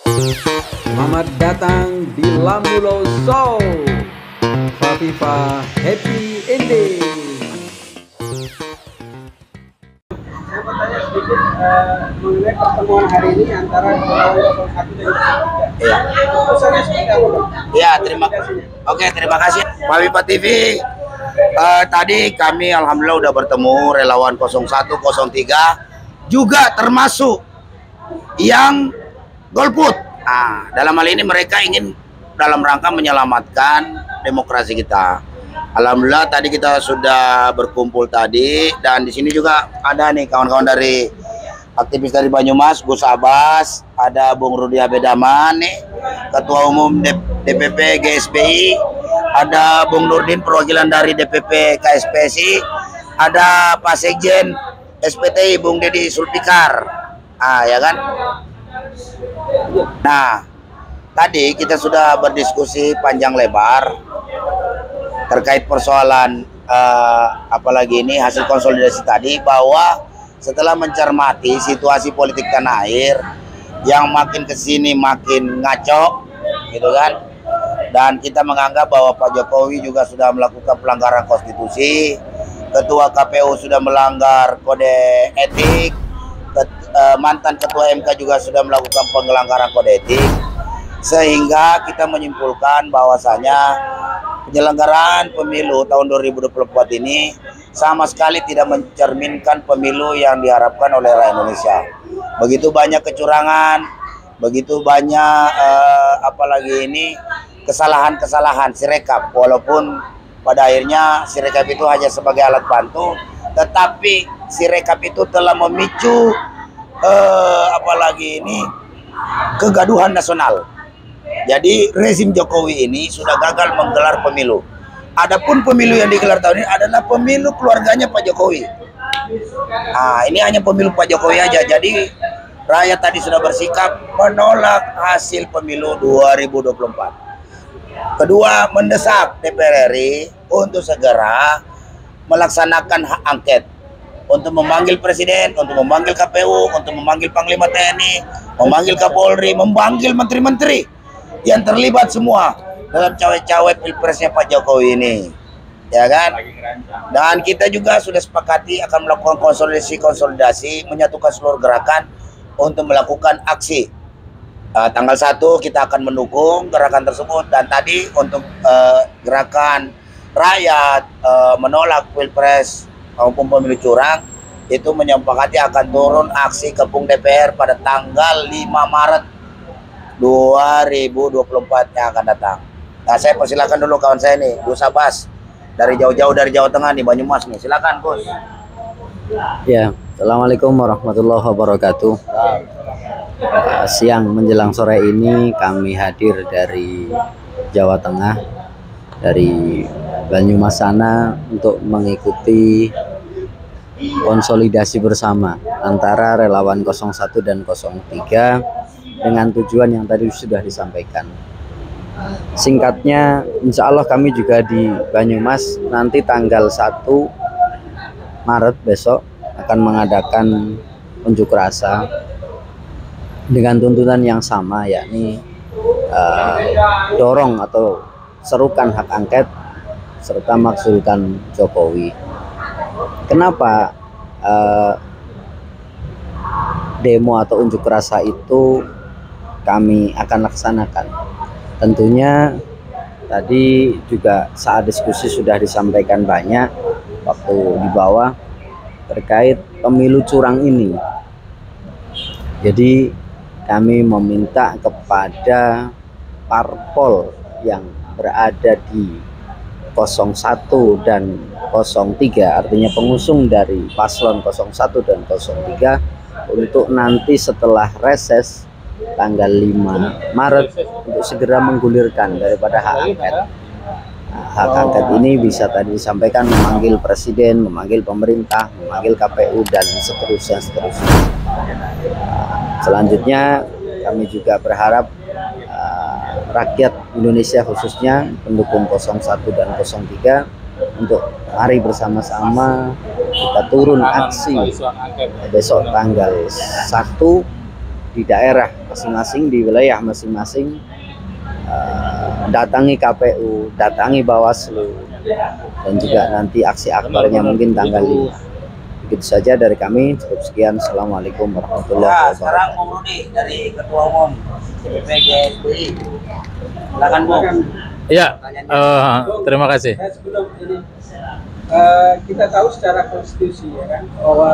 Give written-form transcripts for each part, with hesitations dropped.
Selamat datang di Lambulo Show. Fafifa Happy Ending. Saya mau tanya sedikit mengenai pertemuan hari ini antara Relawan 01 dan 03. Iya. Pesannya seperti apa, Bang? Ya, terima kasih Fafifa TV. Tadi kami alhamdulillah udah bertemu relawan 01, 03 juga termasuk yang golput. Nah, dalam hal ini mereka ingin dalam rangka menyelamatkan demokrasi kita. Alhamdulillah tadi kita sudah berkumpul tadi, dan di sini juga ada nih kawan-kawan dari aktivis dari Banyumas, Gus Abbas, ada Bung Rudi Abedaman nih, Ketua Umum DPP GSPI, ada Bung Nurdin perwakilan dari DPP KSPSI, ada Pak Sekjen SPTI Bung Deddy Sulfikar. Ya kan? Nah, tadi kita sudah berdiskusi panjang lebar terkait persoalan apalagi ini hasil konsolidasi tadi, bahwa setelah mencermati situasi politik tanah air yang makin kesini makin ngaco gitu kan, dan kita menganggap bahwa Pak Jokowi juga sudah melakukan pelanggaran konstitusi, Ketua KPU sudah melanggar kode etik, mantan Ketua MK juga sudah melakukan pelanggaran kode etik, sehingga kita menyimpulkan bahwasanya penyelenggaraan pemilu tahun 2024 ini sama sekali tidak mencerminkan pemilu yang diharapkan oleh rakyat Indonesia. Begitu banyak kecurangan, begitu banyak apalagi ini kesalahan-kesalahan sirekap, walaupun pada akhirnya sirekap itu hanya sebagai alat bantu, tetapi sirekap itu telah memicu apalagi ini kegaduhan nasional. Jadi rezim Jokowi ini sudah gagal menggelar pemilu. Adapun pemilu yang digelar tahun ini adalah pemilu keluarganya Pak Jokowi. Ini hanya pemilu Pak Jokowi aja. Jadi rakyat tadi sudah bersikap menolak hasil pemilu 2024. Kedua, mendesak DPR RI untuk segera melaksanakan hak angket, untuk memanggil presiden, untuk memanggil KPU, untuk memanggil Panglima TNI, memanggil Kapolri, memanggil menteri-menteri yang terlibat semua dalam cawe-cawe pilpresnya Pak Jokowi ini, ya kan? Dan kita juga sudah sepakati akan melakukan konsolidasi, menyatukan seluruh gerakan untuk melakukan aksi. Tanggal 1 kita akan mendukung gerakan tersebut, dan tadi untuk gerakan rakyat menolak pilpres maupun pemilu curang, itu menyepakati akan turun aksi ke Pung DPR pada tanggal 5 Maret 2024 yang akan datang. Nah, saya persilakan dulu kawan saya nih, Gus Abbas, dari jauh-jauh dari Jawa Tengah nih, Banyumas nih. Silakan, Gus. Ya, Assalamualaikum warahmatullahi wabarakatuh. Siang menjelang sore ini kami hadir dari Jawa Tengah, dari Banyumas sana, untuk mengikuti konsolidasi bersama antara relawan 01 dan 03 dengan tujuan yang tadi sudah disampaikan. Singkatnya, insya Allah kami juga di Banyumas nanti tanggal 1 Maret besok akan mengadakan unjuk rasa dengan tuntutan yang sama, yakni dorong atau serukan hak angket serta maksulkan Jokowi. Kenapa demo atau unjuk rasa itu kami akan laksanakan? Tentunya tadi juga saat diskusi sudah disampaikan banyak waktu di bawah terkait pemilu curang ini. Jadi kami meminta kepada parpol yang berada di 01 dan 03, artinya pengusung dari paslon 01 dan 03, untuk nanti setelah reses tanggal 5 Maret untuk segera menggulirkan daripada hak angket. Hak angket ini bisa tadi disampaikan memanggil presiden, memanggil pemerintah, memanggil KPU, dan seterusnya. Selanjutnya kami juga berharap rakyat Indonesia, khususnya pendukung 01 dan 03, untuk mari bersama-sama kita turun aksi besok tanggal 1 di daerah masing-masing di wilayah masing-masing, datangi KPU, datangi Bawaslu, dan juga nanti aksi akbarnya mungkin tanggal 5. Begitu saja dari kami, cukup sekian. Assalamualaikum warahmatullahi wabarakatuh. Sekarang Bung Rudi dari Ketua Umum DPP GSBI. Silakan Bung. Ya, terima kasih. Sebelum ini, kita tahu secara konstitusi ya kan, bahwa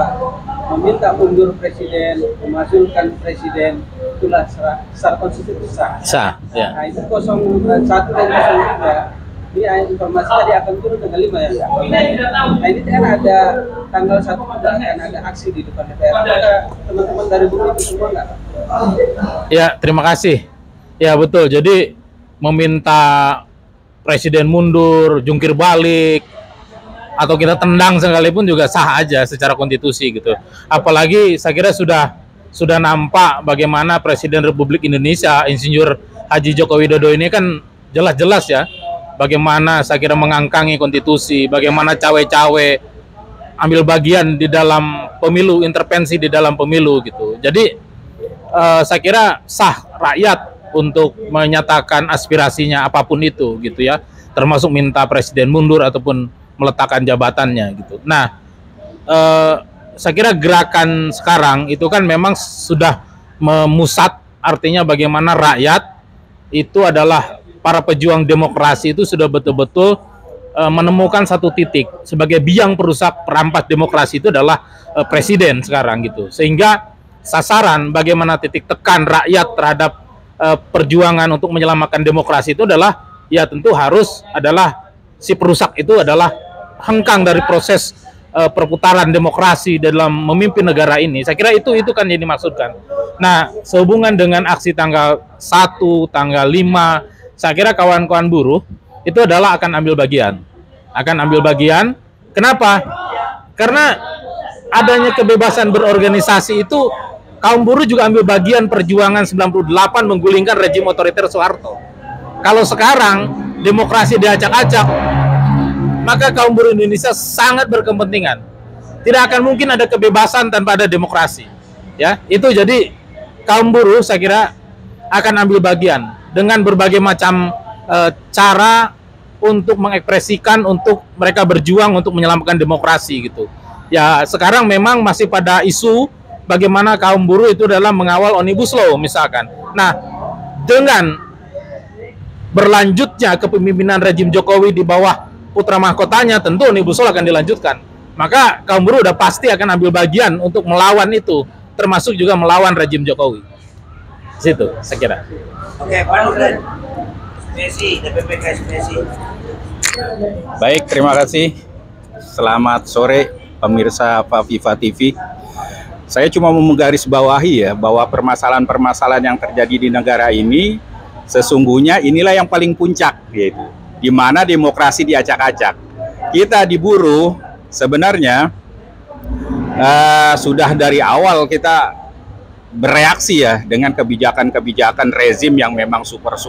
meminta mundur presiden, memasukkan presiden, itulah secara konstitusi sah. Sah, ya. Nah itu 01 dan 03. Ini informasi tadi akan turun tanggal 5 ya. Nah ini kan ada tanggal 1 juga akan ada aksi di depan DPR. Apakah teman-teman dari buruh itu semua nggak? Ya, terima kasih. Ya betul. Jadi meminta presiden mundur, jungkir balik, atau kita tendang sekalipun juga sah aja secara konstitusi gitu. Apalagi saya kira sudah nampak bagaimana Presiden Republik Indonesia Insinyur Haji Joko Widodo ini kan jelas-jelas ya bagaimana saya kira mengangkangi konstitusi, bagaimana cawe-cawe ambil bagian di dalam pemilu, intervensi di dalam pemilu gitu. Jadi saya kira sah rakyat untuk menyatakan aspirasinya apapun itu gitu ya, termasuk minta presiden mundur ataupun meletakkan jabatannya gitu. Nah, saya kira gerakan sekarang itu kan memang sudah memusat, artinya bagaimana rakyat itu adalah para pejuang demokrasi itu sudah betul-betul menemukan satu titik sebagai biang perusak perampas demokrasi itu adalah presiden sekarang gitu. Sehingga sasaran bagaimana titik tekan rakyat terhadap perjuangan untuk menyelamatkan demokrasi itu adalah ya tentu harus adalah si perusak itu adalah hengkang dari proses perputaran demokrasi dalam memimpin negara ini. Saya kira itu kan yang dimaksudkan. Nah, sehubungan dengan aksi tanggal 1, tanggal 5, saya kira kawan-kawan buruh itu adalah akan ambil bagian. Kenapa? Karena adanya kebebasan berorganisasi itu kaum buruh juga ambil bagian perjuangan 98 menggulingkan rejim otoriter Soeharto. Kalau sekarang demokrasi diacak-acak, maka kaum buruh Indonesia sangat berkepentingan. Tidak akan mungkin ada kebebasan tanpa ada demokrasi. Ya, itu jadi kaum buruh saya kira akan ambil bagian dengan berbagai macam cara untuk mengekspresikan, untuk mereka berjuang untuk menyelamatkan demokrasi gitu. Ya sekarang memang masih pada isu bagaimana kaum buruh itu dalam mengawal Omnibus Law misalkan. Nah, dengan berlanjutnya kepemimpinan rejim Jokowi di bawah putra mahkotanya, tentu Omnibus Law akan dilanjutkan. Maka kaum buruh udah pasti akan ambil bagian untuk melawan itu, termasuk juga melawan rejim Jokowi. Situ, saya kira. Oke, Pak Nurdin. SPSI, DPP SPSI. Baik, terima kasih. Selamat sore pemirsa Faviva TV. Saya cuma mau menggarisbawahi ya bahwa permasalahan-permasalahan yang terjadi di negara ini sesungguhnya inilah yang paling puncak, yaitu di mana demokrasi diacak-acak. Kita di buruh sebenarnya sudah dari awal kita bereaksi ya dengan kebijakan-kebijakan rezim yang memang super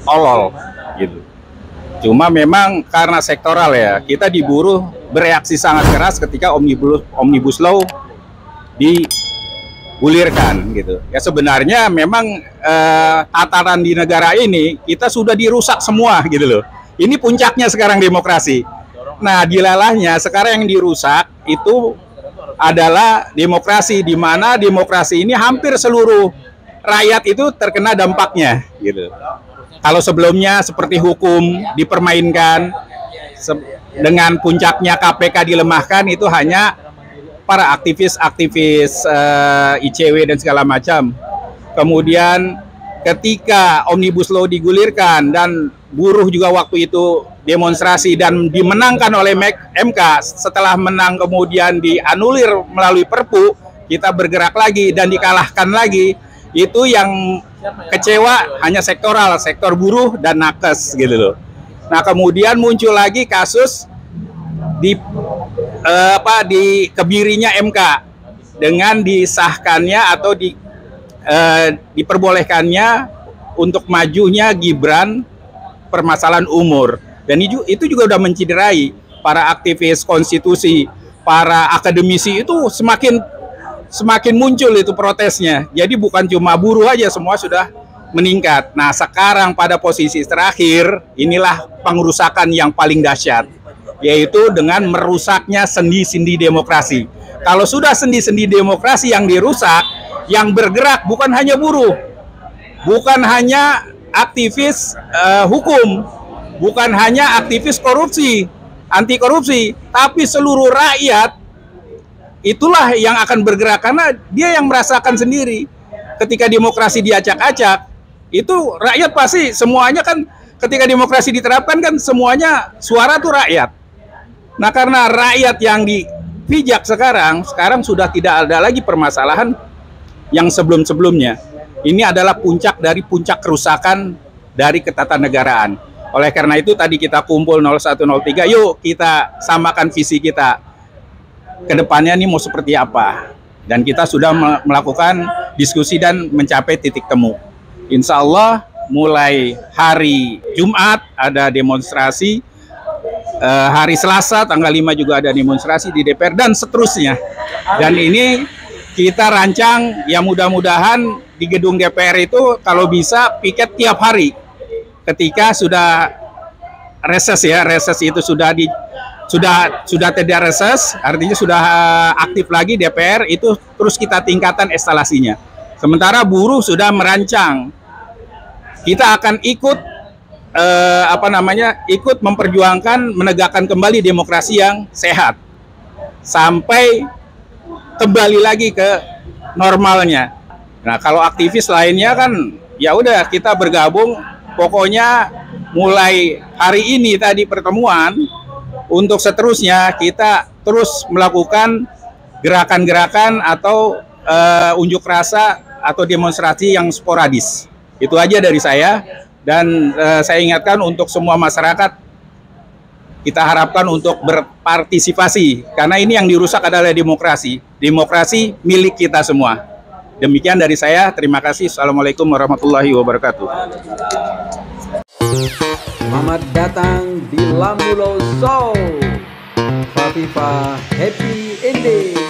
tolol gitu. Cuma memang karena sektoral ya, kita di buruh bereaksi sangat keras ketika Omnibus Law digulirkan gitu. Ya sebenarnya memang tataran di negara ini kita sudah dirusak semua gitu loh. Ini puncaknya sekarang demokrasi. Nah, dilalahnya sekarang yang dirusak itu adalah demokrasi, di mana demokrasi ini hampir seluruh rakyat itu terkena dampaknya gitu. Kalau sebelumnya seperti hukum dipermainkan, dengan puncaknya KPK dilemahkan, itu hanya para aktivis-aktivis ICW dan segala macam. Kemudian ketika Omnibus Law digulirkan dan buruh juga waktu itu demonstrasi dan dimenangkan oleh MK, setelah menang kemudian dianulir melalui Perpu, kita bergerak lagi dan dikalahkan lagi. Itu yang kecewa hanya sektoral, sektor buruh dan nakes gitu loh. Nah, kemudian muncul lagi kasus dikebirinya MK dengan disahkannya atau diperbolehkannya untuk majunya Gibran permasalahan umur. Dan itu juga udah menciderai para aktivis konstitusi, para akademisi itu semakin semakin muncul itu protesnya. Jadi bukan cuma buruh aja, semua sudah meningkat. Nah, sekarang pada posisi terakhir, inilah pengerusakan yang paling dahsyat, yaitu dengan merusaknya sendi-sendi demokrasi. Kalau sudah sendi-sendi demokrasi yang dirusak, yang bergerak bukan hanya buruh, bukan hanya aktivis hukum, bukan hanya aktivis korupsi, anti korupsi, tapi seluruh rakyat itulah yang akan bergerak, karena dia yang merasakan sendiri ketika demokrasi diacak-acak. Itu rakyat pasti semuanya kan, ketika demokrasi diterapkan kan semuanya suara tuh rakyat. Nah, karena rakyat yang dipijak sekarang sudah tidak ada lagi permasalahan yang sebelum-sebelumnya. Ini adalah puncak dari puncak kerusakan dari ketatanegaraan. Oleh karena itu tadi kita kumpul 0103, yuk kita samakan visi kita. Kedepannya ini mau seperti apa, dan kita sudah melakukan diskusi dan mencapai titik temu. Insya Allah mulai hari Jumat ada demonstrasi, hari Selasa tanggal 5 juga ada demonstrasi di DPR, dan seterusnya. Dan ini kita rancang ya, mudah-mudahan di gedung DPR itu kalau bisa piket tiap hari ketika sudah reses ya, reses itu sudah tidak reses, artinya sudah aktif lagi DPR itu, terus kita tingkatkan instalasinya. Sementara buruh sudah merancang, kita akan ikut ikut memperjuangkan menegakkan kembali demokrasi yang sehat sampai kembali lagi ke normalnya. Nah, kalau aktivis lainnya kan ya udah kita bergabung, pokoknya mulai hari ini tadi pertemuan. Untuk seterusnya kita terus melakukan gerakan-gerakan atau unjuk rasa atau demonstrasi yang sporadis. Itu aja dari saya, dan saya ingatkan untuk semua masyarakat, kita harapkan untuk berpartisipasi, karena ini yang dirusak adalah demokrasi. Demokrasi milik kita semua. Demikian dari saya, terima kasih. Assalamualaikum warahmatullahi wabarakatuh. Selamat datang di Lamulo Show. Fafifa Happy Ending.